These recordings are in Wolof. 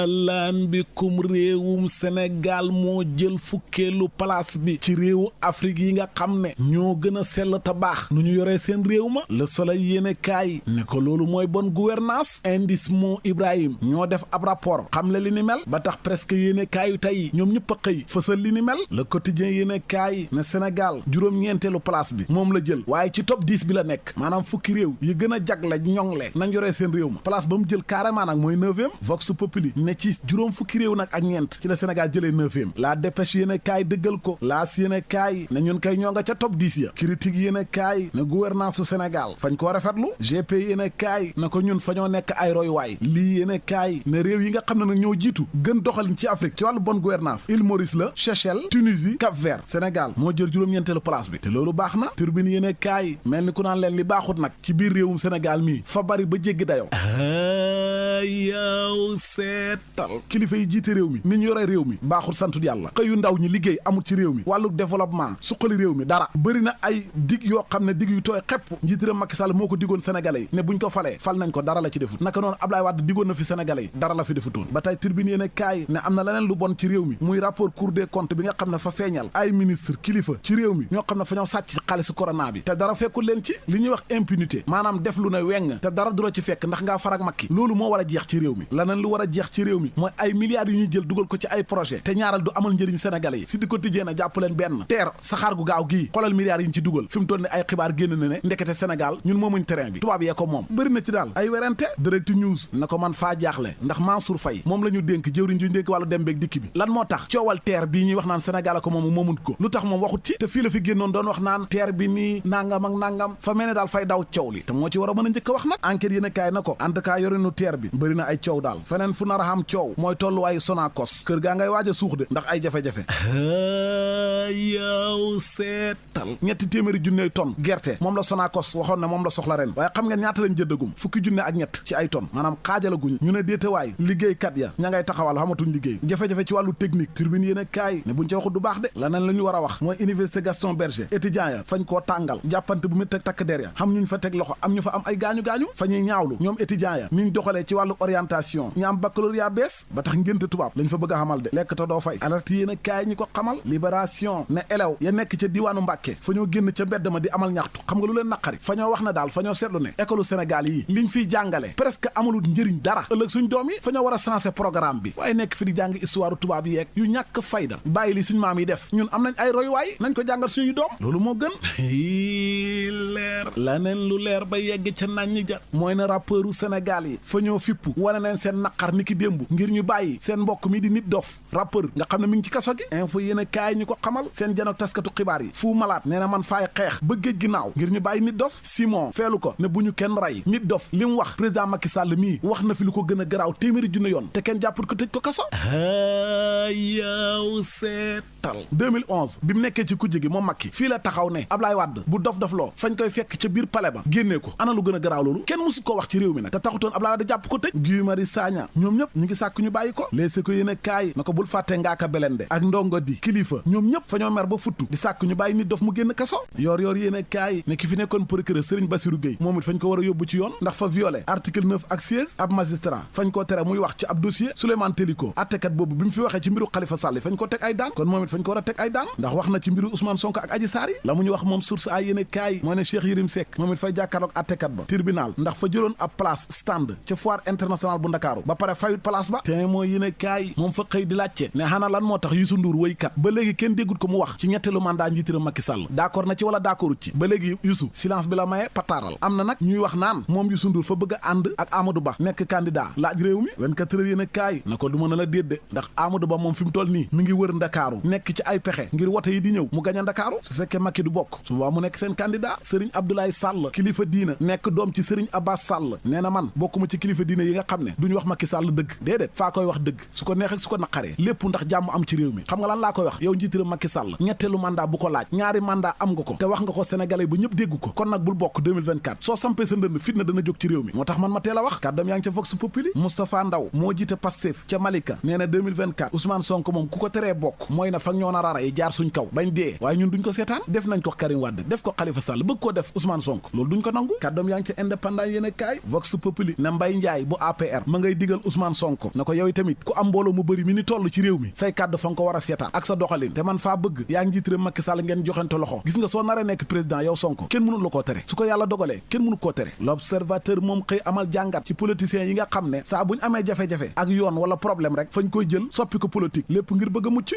laan bikum réewum Sénégal moo jël fukkeelu place bi ci réewu Afrique yi nga xam ne ñoo gën a sell te baax nu ñu yoree seen réew ma Le Soleil yéene kaay ne ko loolu mooy bonne gouvernance indice moo Ibrahim ñoo def ab rapport xam le li ni mel ba tax presque yéene kaayu tey ñoom ñëpp a xëy fësal li ni mel Le Quotidien yéene kaay ne Sénégal juróom-ñeenteelu place bi moom la jël waaye ci top 10 bi la nekk maanaam fukki réew yi gën a jagle ñoŋle nañ yoree seen réew ma place ba mu jël carrément nag mooy 9e Vox Populi ne ci juróom fukki réew nag ak ñeent ci la Sénégal jëlee 9e La Dépêche yéen a kaay dëggal ko L'As yéen a kaay ne ñun kay ñoo nga ca top 10 ya Critique yéen a kaay ne gouvernance su Sénégal fañ koo rafetlu GP yéen a kaay na ko ñun fa ñoo nekk ay royuwaay lii yéen a kaay ne réew yi nga xam ne nag ñoo jiitu gën doxalin ci Afrique ci wàllu bonne gouvernance Île Maurice la Seychelles Tunisie Cap-Vert Sénégal moo jël juróom-ñeenteelu place bi te loolu baax na Tribune yéen a kaay mel ni ku naan leen li baaxut nag ci biir réewum Sénégal mii fa bari ba jéggi dayoo yow seetal kilifa yi jiite réew mi ni ñu yore réew mi baaxul santud yàlla xëyu ndaw ñi liggéey amul ci réew mi wàllu développement suqali réew mi dara bëri na ay dig yoo xam ne dig yu tooy xepp njiit réew Macky Sall moo ko digoon sénégalais yi ne buñ ko falee fal nañ ko dara la ci defut naka noonu Abdoulaye Wade digoon na fi sénégalais yi dara la fi defutoon ba tey Tribune yéen kaay ne am na leneen lu bon ci réew mi muy rapport Cour des comptes bi nga xam ne fa feeñal ay ministre kilifa ci réew mi ñoo xam ne fa ñoo sàcc xaalisu corona bi te dara fekkul leen ci li ñuy wax impunité maanaam def lu ne weng te dara du la ci fekk ndax ngaa farak Macky loolu moo war a jeex ci réew mi laneen lu war a jeex ci réew mi mooy ay milliards yu ñuy jël dugal ko ci ay projet te ñaaral du amal njëriñ sénégalais yi si di quotidien na jàpp leen benn teer saxaar gu gaaw gii xoolal milliards yi ñu ci dugal fi mu toll ne ay xibaar génn na ne ndekete Sénégal ñun moomuñ terrain bi tubaab yee ko moom bëri na ci daal ay werante Direct News na ko man faa jaaxle ndax Mansour Faye moom la ñu dénk jëwriñ ju dénk wàllu dem beeg dikk bi lan moo tax coowal teer bii ñuy wax naan Sénégal ko moom moomuñ ko lu tax moom waxut ci te fii la fi génnoon doon wax naan teer bi nii nangam ak nangam fa mel ne daal fay daw coow li te moo ci war a mën a njëkk a wax nag enquête yéen a kaay na ko en tout cas yorinu teer bi bëri na ay coow daal feneen fu nar a xam coow mooy tolluwaayu Sonacos kër gaa ngay waaj a suux de ndax ay jafe-jafe yow seetal ñetti téeméeri junney tonne gerte moom la Sonacos waxoon ne moom la soxla ren waaye xam ngeen ñaata lañ jëddagum fukki junne ak ñett ci ay tonne maanaam xaajalaguñ ñu ne déetewaay liggéeykat ya ña ngay taxawal xamatuñ liggéey jafe-jafe ci wàllu technique turbine yéen a kaay ne buñ ca waxu du baax de laneen la ñu war a wax mooy université Gaston Berger étudiant ya fañ koo tàngal jàppante bu métti ak takk der ya xam ñu fa teg loxo am ñu fa am ay gaañu-gaañu fa ñuy ñaawlu ñoom étudiant ya niñ doxalee ci wàllu orientation ñi am baccalauréat bees ba tax ngénte tubaab lañ fa bëgg a xamal de lekk te doo fay alerte yéen a kaay ñi ko xamal libération ne elew ya nekk ca diwaanu Mbàkke fa ñoo génn ca mbedd ma di amal ñaxtu xam nga lu leen naqari fa ñoo wax na daal fa ñoo seetlu ne école Sénégal yi liñ fiy jàngale presque amulul njëriñ dara ëllëg suñ doom yi fa ñoo war a changer programme bi waaye nekk fi di jàng histoire tubaab yi yeeg yu ñàkk fayda bàyyi li suñ maam yi def ñun am nañ ay royuwaay nañ ko jàngal suñuy doom loolu moo gën leer laneen lu leer ba yegg ca nañ ja mooy ne rappeuru Sénégal yi fa ñoo fippu wane neen seen naqar ni ki démb ngir ñu bàyyi seen mbokk mi di Nit Doff rappeur nga xam ne mi ngi ci kaso gi info yéen a kaay ñu ko xamal seen janook taskatu xibaar yi Fou Malade nee na man faay xeex ba géej ginnaaw ngir ñu bàyyi Nit Doff Simon feelu ko ne bu ñu kenn rey Nit Doff li mu wax président Macky Sall mii wax na fi lu ko gën a garaaw téeméeri junne yoon te kenn jàpput ko tëj ko kaso yow seetal 2011 bi mu nekkee ci kujje gi moom Macky fii la taxaw ne Ablaye Wade bu dof loo fañ koy fekk ca biir palais ba génnee ko ana lu gën a garaaw loolu kenn musu ko wax ci réew mi nag te taxutoon Ablaye Wade jàpp ko tëj Guy Marius Sagna ñoom ñëpp ñu ngi sàkk ñu bàyyi ko léegi ko yéen a kaay na ko bul fàtte Ngaaka Blindé ak Ndongo Di Kilifa ñoom ñëpp fa ñoo mer ba futtu di sàkk ñu bàyyi Nit Doff mu génn kaso yor yéen a kaay ne ki fi nekkoon procureur Serigne Bassirou Gueye moom it fañ ko war a yóbbu ci yoon ndax fa violé article 9 ak 16 ab magistrat fañ koo tere muy wax ci ab dossier Souleymane Teliko attekat boobu bi mu fi waxee ci mbiru Khalifa Sall fañ ko teg ay daan kon moom it fañ ko war a teg ay daan ndax wax na ci mbiru Ousmane Sonko ak Adji Sarr yi la mu ñu wax moom source ay yéen a kaay moo ne Cheikh Yérim Seck moom it fay jàkkaarloog attekat ba tribunal ndax fa jëloon ab place stand ca foire internationale bu Ndakaaru ba pare fayut place ba te mooy yéen a kaay moom fa xëy di laajte ne xanaa lan moo tax Youssou Ndour woykat ba léegi kenn déggut ko mu wax ci ñetteelu mandat njiitiram Macky Sall d'accord na ci wala d'accordut ci ba léegi Youssou silence bi la maye pataaral am na nag ñuy wax naan moom Youssou Ndour fa bëgg a ànd ak Amadou Ba nekk candidat laaj réew mi 24 heures yéen a kaay na ko du mën a la déedde ndax Amadou Ba moom fi mu toll nii mi ngi wër Ndakaaru nekk ci ay pexe ngir wote yi di ñëw mu gañ a Ndakaaru su fekkee Macky du bokk su boobaa mu nekk seen candidat Serigne Abdoulaye Sall kilifa diina nekk doom ci Serigne Abbas Sall nee na man bokkuma ci kilifa diina yi nga xam ne duñu wax Macky Sall dëgg déedéet faa koy wax dëgg su ko neexee su ko naqaree lépp ndax jàmm am ci réew mi xam nga lan laa koy wax yow njiitiram Macky Sall ñetteelu mandat bu ko laaj ñaari mandat am nga ko te wax nga ko sénégalais ba ñëpp dégg ko kon nag bul bokk 2024 soo sampee sa ndënd fitna dana jóg ci réew mi moo tax man ma teel a wax kàddoom yaa ngi ca Vox Populi Moustapha Ndaw moo jiite Pastef ca Malika nee na 2024 Ousmane Sonko moom ku ko teree bokk mooy na fag ñoo na rara yi jaar suñ kaw bañ dee waaye ñun duñ ko seetaan def nañ ko Karim Wade def ko Khalifa Sall bëgg koo def Ousmane Sonko loolu duñ ko nangu kàddoom yaa ngi ca Indépendant yéen a kaay Vox Populi ne Mbaye Ndiaye bu APR ma ngay digal Ousmane Sonko na ko yow tamit ku am mbooloo mu bëri mi ni toll ci réew mi say kàddu fa nga ko war a seetaan ak sa doxalin te man faa bëgg yaa ngi njiit réew Macky Sall ngeen joxante loxo gis nga soo naree nekk président yow Sonko kenn mënul la koo tere su ko yàlla dogalee kenn mënu koo tere l'observateur moom xëy amal jàngat ci politiciens yi nga xam ne saa buñ amee jafe-jafe ak yoon wala problème rek fañ koy jël soppi ko politique lépp ngir bëgg a mucc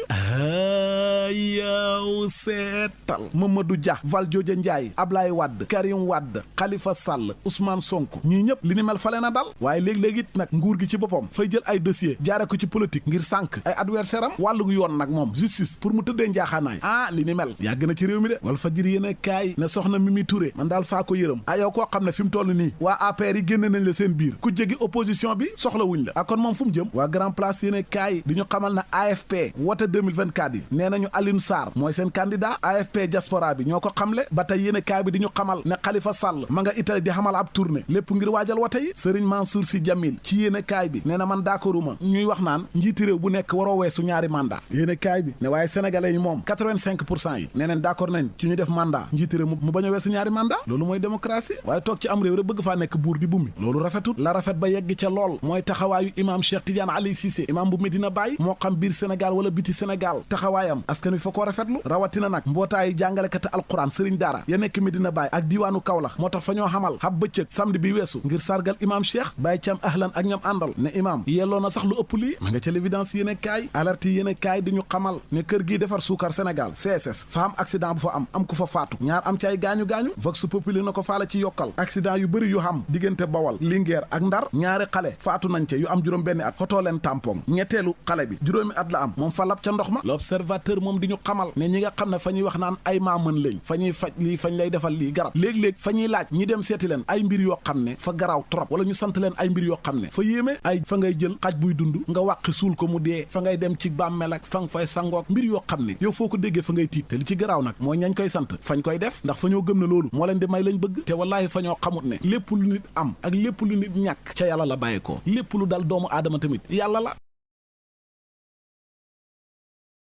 yow seetal Mamadou Dia Valdiodio Ndiaye Ablaye Wade Karim Wade Khalifa Sall Ousmane Sonko ñii ñëpp li ni mel fale na dal waaye léegi-léegi it nag nguur gi ci boppam fay jël ay dossier jaare ko ci politique ngir sànk ay adversaire am wàllu yoon nag moom justice pour mu tëddee njaaxaanaay li ni mel yàgg na ci réew mi de wala fa jër yéen kaay ne soxna Mimi Touré man daal faa ko yërëm yow koo xam ne fi mu toll nii waa APR yi génne nañ la seen biir ku jégi opposition bi soxla wuñ la kon moom fu mu jëm waa grand place yéen kaay di ñu xamal na AFP wote 2024 yi nee nañu Alioune Sarr mooy seen candidat AFP diaspora bi ñoo ko xamle ba tey yéen kaay bi di ñu xamal ne Khalifa Sall ma nga Italie di xamal ab tournée lépp ngir waajal wote yi Serigne Mansour Sy Djamil ci yéen kaay bi nee na man d'accorduma ñuy wax naan njiiti réew bu nekk waroo weesu ñaari mandat yéen kaay bi ne waaye sénégalais yi moom 85% yi nee neen d'accord nañ ci ñu def mandat njiiti réew mu bañ a weesu ñaari mandat loolu mooy démocratie waaye toog ci am réew rek bëgg faa nekk buur di bummi loolu rafetul la rafet ba yegg ca lool mooy taxawaayu imam Cheikh Tidiane Ali Cissé imam bu Medina Baye moo xam biir Sénégal wala biti Sénégal taxawaayam askan wi fa ko rafetlu rawatina nag mbootaayu jàngalekati alquran Serigne Daara ya nekk Medina Baye ak diiwaanu Kaolack moo tax fa ñoo xamal xab bëccëg samedi bi weesu ngir sargal imam Cheikh Baye Thiam ahlan ak ñoom àndal ne imam yelloo na sax lu ëpp lii ma nga ca l'évidence yéene kaay alerte yéene kaay di ñu xamal ne kër gii defar suukar Sénégal CSS fa am accident bu fa am ku fa faatu ñaar am ci ay gaañu-gaañu vox populi na ko faala ci yokkal accident yu bëri yu xam diggante Bawal Linguère ak Ndar ñaari xale faatu nañ ca yu am juróom benn at xotoo leen tampon ñetteelu xale bi juróomi at la am moom fa lab ca ndox ma l'observateur moom di ñu xamal ne ñi nga xam ne fa ñuy wax naan ay maa mën lañ fa ñuy faj lii fañ lay defal lii garab léeg-léeg fa ñuy laaj ñi dem seeti leen ay mbir yoo xam ne fa garaaw trop wala ñu sant leen ay mbir yoo xam ne fa yéeme ay fa ngay jël xaj buy dund nga wàqi suul ko mu dee fa ngay dem ci bàmmeel ak fa nga fay sangook mbir yoo xam ne yow foo ko déggee fa ngay tiit te li ci garaaw nag mooy ñañ koy sant fañ koy def ndax fa ñoo gëm ne loolu moo leen di may lañ bëgg te wallaahi fa ñoo xamut ne lépp lu nit am ak lépp lu nit ñàkk ca yàlla la bàyyi ko lépp lu dal doomu aadama tamit yàlla la